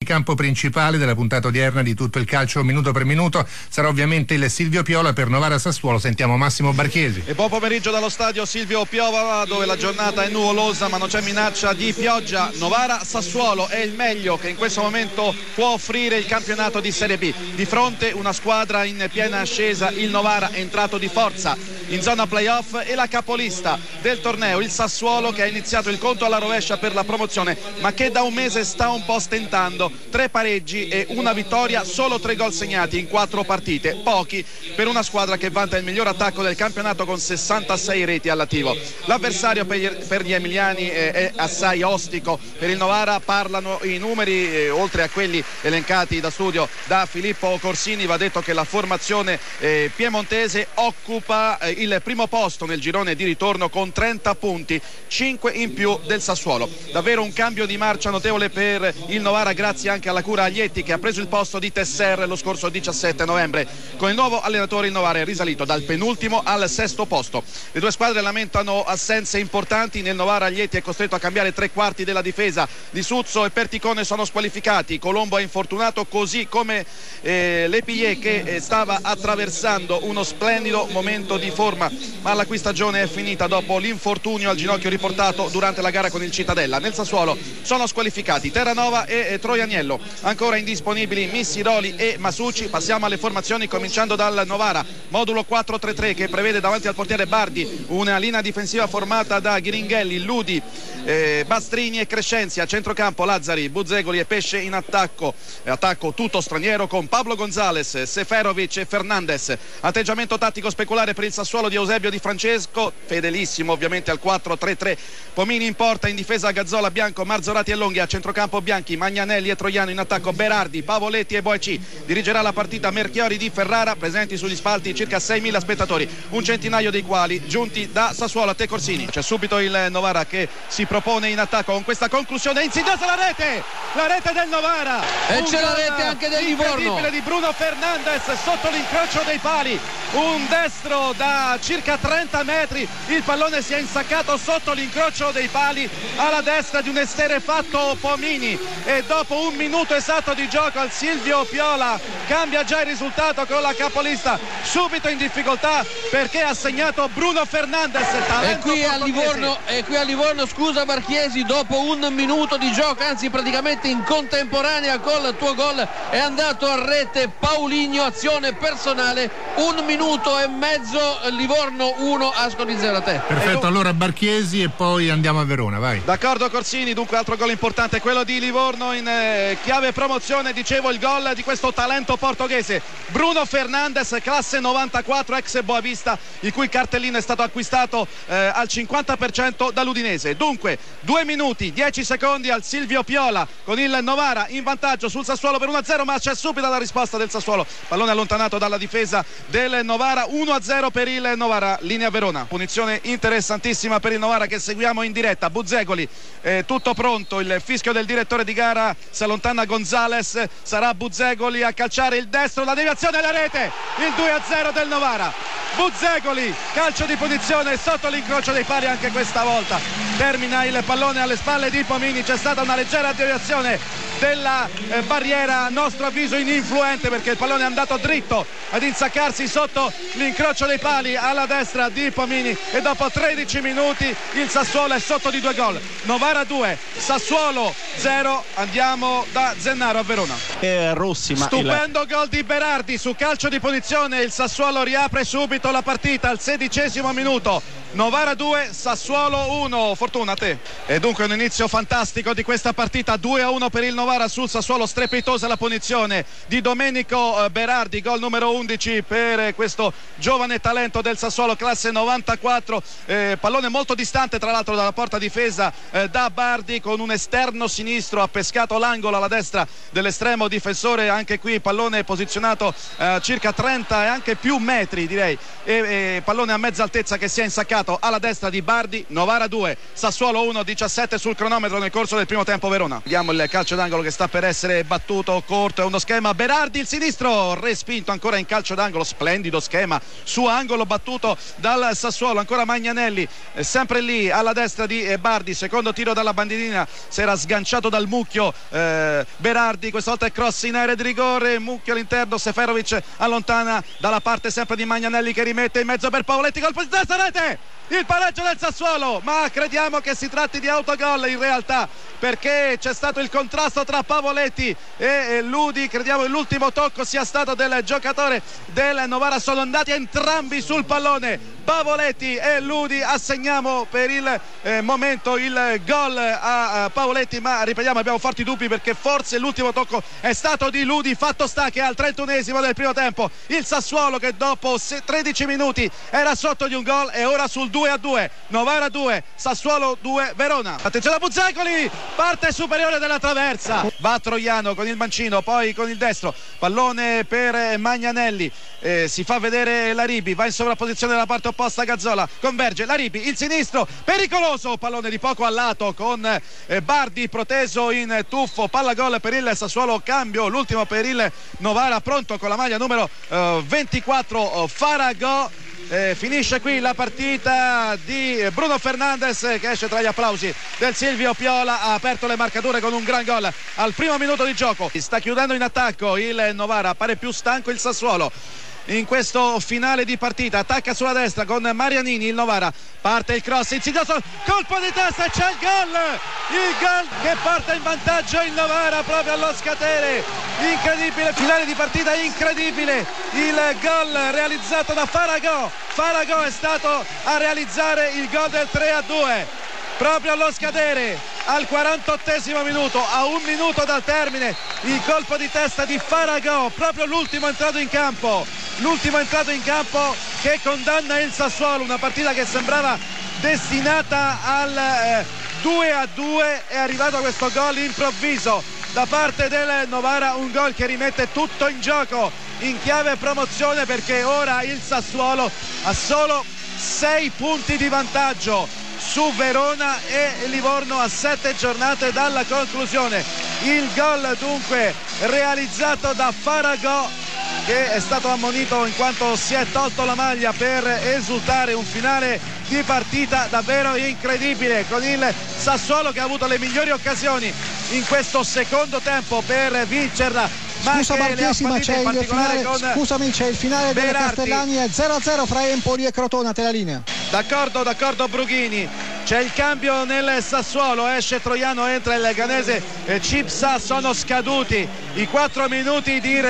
campo principale della puntata odierna di Tutto il calcio minuto per minuto sarà ovviamente il Silvio Piola. Per Novara Sassuolo sentiamo Massimo Barchiesi. E buon pomeriggio dallo stadio Silvio Piola, dove la giornata è nuvolosa ma non c'è minaccia di pioggia. Novara Sassuolo è il meglio che in questo momento può offrire il campionato di Serie B. Di fronte una squadra in piena ascesa, il Novara è entrato di forza in zona playoff, e la capolista del torneo, il Sassuolo, che ha iniziato il conto alla rovescia per la promozione ma che da un mese sta un po' stentando. 3 pareggi e una vittoria, solo 3 gol segnati in 4 partite, pochi per una squadra che vanta il miglior attacco del campionato con 66 reti all'attivo. L'avversario per gli emiliani è assai ostico. Per il Novara parlano i numeri, oltre a quelli elencati da studio da Filippo Corsini. Va detto che la formazione piemontese occupa il primo posto nel girone di ritorno con 30 punti, 5 in più del Sassuolo. Davvero un cambio di marcia notevole per il Novara, grazie anche alla cura Aglietti, che ha preso il posto di Tesser lo scorso 17 novembre. Con il nuovo allenatore il Novara è risalito dal penultimo al 6° posto. Le due squadre lamentano assenze importanti. Nel Novara Aglietti è costretto a cambiare 3/4 della difesa. Di Suzzo e Perticone sono squalificati, Colombo è infortunato, così come Lepillet, che stava attraversando uno splendido momento di forma, ma la cui stagione è finita dopo l'infortunio al ginocchio riportato durante la gara con il Cittadella. Nel Sassuolo sono squalificati Terranova e Troianiello, ancora indisponibili Missiroli e Masucci. Passiamo alle formazioni, cominciando dal Novara, modulo 4-3-3, che prevede davanti al portiere Bardi una linea difensiva formata da Ghiringhelli, Ludi, Bastrini e Crescenzi. A centrocampo Lazzari, Buzzegoli e Pesce in attacco tutto straniero con Pablo Gonzalez, Seferovic e Fernandez. Atteggiamento tattico speculare per il Sassuolo di Eusebio Di Francesco, fedelissimo ovviamente al 4-3-3. Pomini in porta, in difesa Gazzola, Bianco, Marzorati e Longhi. A centrocampo Bianchi, Magnanelli e Troiano, in attacco Berardi, Pavoletti e Boeci. Dirigerà la partita Merchiori di Ferrara, presenti sugli spalti circa 6.000 spettatori, un centinaio dei quali giunti da Sassuolo. A te Corsini. C'è subito il Novara che si propone in attacco con questa conclusione insidiosa, la rete del Novara, e c'è la rete anche del Livorno, incredibile di Bruno Fernandes sotto l'incrocio dei pali, un destro da circa 30 metri. Il pallone si è insaccato sotto l'incrocio dei pali alla destra di un esterefatto Pomini, e dopo un minuto esatto di gioco al Silvio Piola cambia già il risultato con la capolista subito in difficoltà, perché ha segnato Bruno Fernandes. E qui a Livorno, scusa Barchiesi, dopo un minuto di gioco, anzi praticamente in contemporanea col tuo gol, è andato a rete Paulinho, azione personale. 1 minuto e mezzo, Livorno 1, Ascoli 0. A te. Perfetto, allora Barchiesi e poi andiamo a Verona, vai. D'accordo Corsini, dunque altro gol importante, quello di Livorno in chiave promozione. Dicevo, il gol di questo talento portoghese, Bruno Fernandes, classe 94, ex Boavista, il cui cartellino è stato acquistato al 50% dall'Udinese. Dunque 2 minuti 10 secondi al Silvio Piola, con il Novara in vantaggio sul Sassuolo per 1-0, ma c'è subito la risposta del Sassuolo, pallone allontanato dalla difesa del Novara. 1-0 per il Novara. Linea Verona, punizione interessantissima per il Novara che seguiamo in diretta. Buzzegoli, tutto pronto, il fischio del direttore di gara, si allontana Gonzales, sarà Buzzegoli a calciare il destro, la deviazione alla rete, il 2-0 del Novara. Buzzegoli, calcio di punizione sotto l'incrocio dei pali anche questa volta, termina il pallone alle spalle di Pomini. C'è stata una leggera deviazione della barriera, a nostro avviso ininfluente, perché il pallone è andato dritto ad insaccarsi sotto l'incrocio dei pali alla destra di Pomini, e dopo 13 minuti il Sassuolo è sotto di 2 gol. Novara 2, Sassuolo 0. Andiamo da Zennaro a Verona. Rossi, stupendo gol di Berardi su calcio di punizione. Il Sassuolo riapre subito la partita al 16° minuto. Novara 2, Sassuolo 1. Fortuna, a te. E dunque un inizio fantastico di questa partita, 2-1 per il Novara sul Sassuolo. Strepitosa la punizione di Domenico Berardi, gol numero 11 per questo giovane talento del Sassuolo, classe 94. Pallone molto distante tra l'altro dalla porta difesa da Bardi, con un esterno sinistro ha pescato l'angolo alla destra dell'estremo difensore. Anche qui pallone posizionato circa 30 e anche più metri, direi, e pallone a mezza altezza che si è insaccato alla destra di Bardi. Novara 2, Sassuolo 1, 17 sul cronometro nel corso del primo tempo Verona. Vediamo il calcio d'angolo angolo che sta per essere battuto corto, è uno schema Berardi, il sinistro respinto ancora in calcio d'angolo, splendido schema su angolo battuto dal Sassuolo, ancora Magnanelli sempre lì alla destra di Bardi, secondo tiro dalla bandierina, si era sganciato dal mucchio Berardi, questa volta è cross in area di rigore, mucchio all'interno, Seferovic allontana dalla parte sempre di Magnanelli che rimette in mezzo per Pavoletti, colpo di testa, rete! Il pareggio del Sassuolo, ma crediamo che si tratti di autogol in realtà, perché c'è stato il contrasto tra Pavoletti e Ludi, crediamo che l'ultimo tocco sia stato del giocatore del Novara, sono andati entrambi sul pallone, Pavoletti e Ludi, assegniamo per il momento il gol a Pavoletti, ma ripetiamo abbiamo forti dubbi perché forse l'ultimo tocco è stato di Ludi. Fatto sta che al 31esimo del primo tempo il Sassuolo, che dopo 13 minuti era sotto di un gol, è ora sul 2-2, Novara 2 Sassuolo 2 Verona. Attenzione a Buzzecoli, parte superiore della traversa, va Troiano con il mancino, poi con il destro, pallone per Magnanelli, si fa vedere Laribi, va in sovrapposizione dalla parte opposta Gazzola, converge Laribi, il sinistro pericoloso, pallone di poco a lato con Bardi proteso in tuffo, palla gol per il Sassuolo, cambio l'ultimo per il Novara, pronto con la maglia numero 24 Faragò. Finisce qui la partita di Bruno Fernandes che esce tra gli applausi del Silvio Piola, ha aperto le marcature con un gran gol al primo minuto di gioco, sta chiudendo in attacco il Novara, pare più stanco il Sassuolo in questo finale di partita, attacca sulla destra con Marianini il Novara, parte il cross insidioso, colpo di testa e c'è il gol che porta in vantaggio il Novara proprio allo scadere, incredibile finale di partita, incredibile il gol realizzato da Faragò è stato a realizzare il gol del 3-2 proprio allo scadere al 48esimo minuto, a un minuto dal termine, il colpo di testa di Faragò, proprio l'ultimo entrato in campo che condanna il Sassuolo, una partita che sembrava destinata al 2-2, è arrivato questo gol improvviso da parte del Novara, un gol che rimette tutto in gioco in chiave promozione, perché ora il Sassuolo ha solo 6 punti di vantaggio su Verona e Livorno a 7 giornate dalla conclusione. Il gol dunque realizzato da Faragò, che è stato ammonito in quanto si è tolto la maglia per esultare, un finale di partita davvero incredibile, con il Sassuolo che ha avuto le migliori occasioni in questo secondo tempo per vincerla. Scusa Marchesi, ma c'è il finale delle Castellani, è 0-0 fra Empoli e Crotone, a te la linea. D'accordo Brughini, c'è il cambio nel Sassuolo, esce Troiano, entra il Ganese Cipsa, sono scaduti i 4 minuti di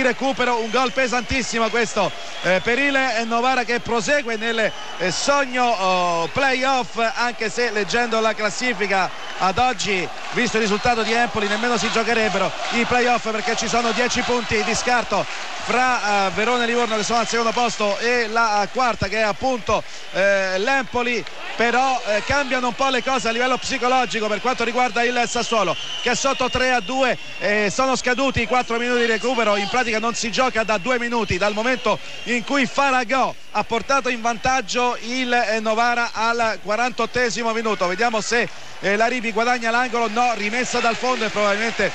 recupero, un gol pesantissimo questo per il Novara che prosegue nel sogno playoff, anche se leggendo la classifica ad oggi, visto il risultato di Empoli, nemmeno si giocherebbero i playoff, perché ci sono 10 punti di scarto fra Verona e Livorno che sono al secondo posto e la quarta che è appunto l'Empoli. Però cambiano un po' le cose a livello psicologico per quanto riguarda il Sassuolo, che è sotto 3-2, sono scaduti i 4 minuti di recupero, in pratica non si gioca da 2 minuti dal momento in cui Faragò ha portato in vantaggio il Novara al 48esimo minuto. Vediamo se Laribi guadagna l'angolo, no, rimessa dal fondo, e probabilmente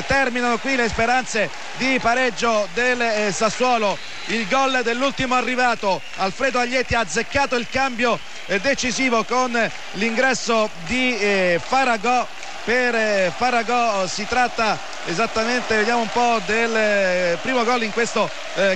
terminano qui le speranze di pareggio del Sassuolo. Il gol dell'ultimo arrivato, Alfredo Aglietti, ha azzeccato il cambio decisivo con l'ingresso di Faragò. Per Faragò si tratta esattamente, vediamo un po', del primo gol in questo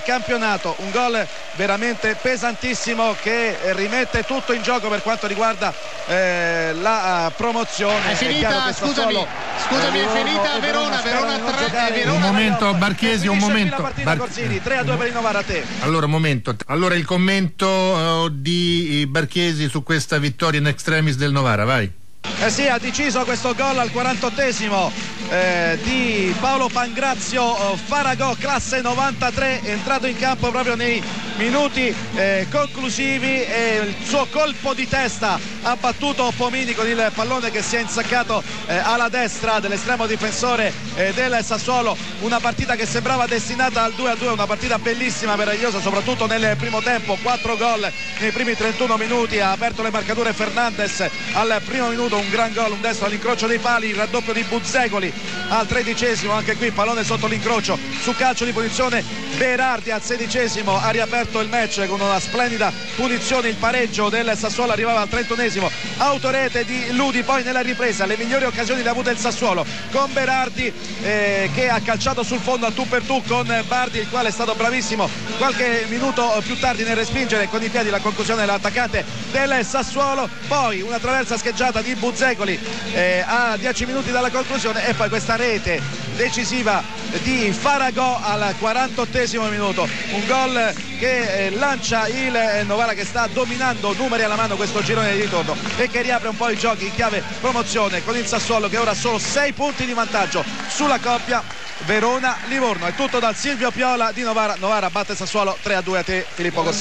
campionato, un gol veramente pesantissimo che rimette tutto in gioco per quanto riguarda la promozione. È finita, scusami, è finita Verona 3. Un momento Barchesi, un momento. La partita Corsini, 3-2 per il Novara, a te. Allora il commento di Barchesi su questa vittoria in extremis del Novara, vai. Sì, ha deciso questo gol al 48esimo di Paolo Pangrazio Faragò, classe 93, è entrato in campo proprio nei minuti conclusivi, e il suo colpo di testa ha battuto Pomini con il pallone che si è insaccato alla destra dell'estremo difensore del Sassuolo. Una partita che sembrava destinata al 2-2, una partita bellissima, meravigliosa, soprattutto nel primo tempo. 4 gol nei primi 31 minuti, ha aperto le marcature Fernandes al primo minuto, un gran gol, un destro all'incrocio dei pali, il raddoppio di Buzzecoli al 13°, anche qui pallone sotto l'incrocio su calcio di punizione. Berardi al 16° ha riaperto il match con una splendida punizione, il pareggio del Sassuolo arrivava al 31°, autorete di Ludi. Poi nella ripresa le migliori occasioni le ha avute il Sassuolo, con Berardi che ha calciato sul fondo a tu per tu con Bardi, il quale è stato bravissimo qualche minuto più tardi nel respingere con i piedi la conclusione dell'attaccante del Sassuolo. Poi una traversa scheggiata di Buzzecoli a 10 minuti dalla conclusione, e poi questa rete decisiva di Faragò al 48° minuto, un gol che lancia il Novara, che sta dominando numeri alla mano questo girone di ritorno e che riapre un po' i giochi in chiave promozione, con il Sassuolo che ora ha solo 6 punti di vantaggio sulla coppia Verona-Livorno. È tutto dal Silvio Piola di Novara. Novara batte Sassuolo 3-2. A te Filippo Cossini.